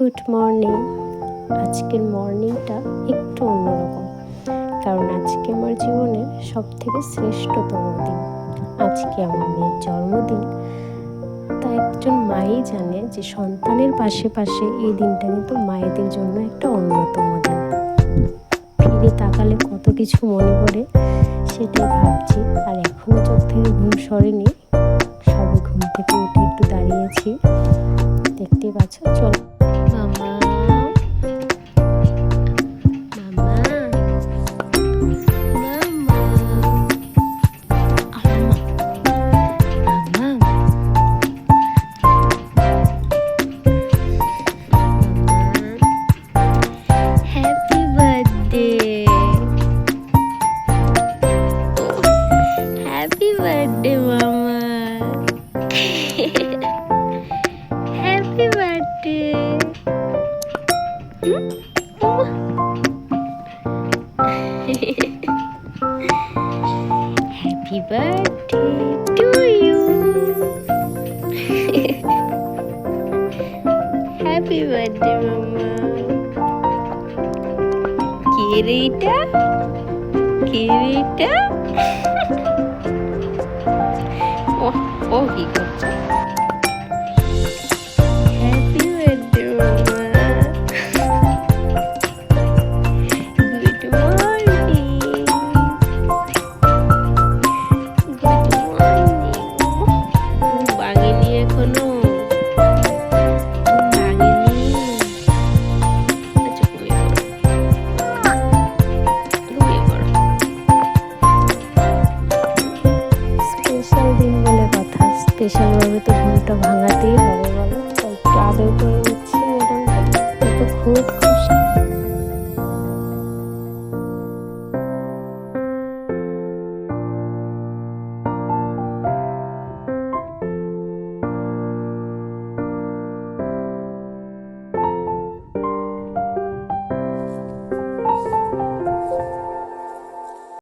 Good morning. আজকের মর্নিংটা একটু অন্যরকম, কারণ আজকে আমার জীবনের সবথেকে শ্রেষ্ঠতম দিন। আজকে আমার মেয়ের জন্মদিন। তা একজন মাই জানে যে সন্তানের পাশে পাশে এই দিনটা কিন্তু মায়েদের জন্য একটা অন্যতম দিন। ফিরে তাকালে কত কিছু মনে পড়ে, সেটাই ভাবছি। আর এখনও চোখ থেকে ঘুম সরেনি, সবে ঘুম থেকে উঠে একটু দাঁড়িয়েছি, দেখতেই পাচ্ছ। চল মামা, মামা, মামা, মামা, হ্যাপি বার্থডে, হ্যাপি বার্থডে মামা, happy birthday. Happy birthday to you, happy birthday মামা। কে রে এটা, কে রে এটা? ও ও কি করছে? হ্যাপি বার্থডে মামা, গুড মর্নিং, গুড মর্নিং। ভাঙেনি এখনো, ভাঙেনি। আচ্ছা ঘুমিয়ে পড়ো, স্পেশাল দিন বলে কথা, স্পেশাল ভাবে তো ঘুমটা ভাঙাতেই হবে বলো। তাই একটু আদর করে নিচ্ছি ম্যাডাম, তো খুব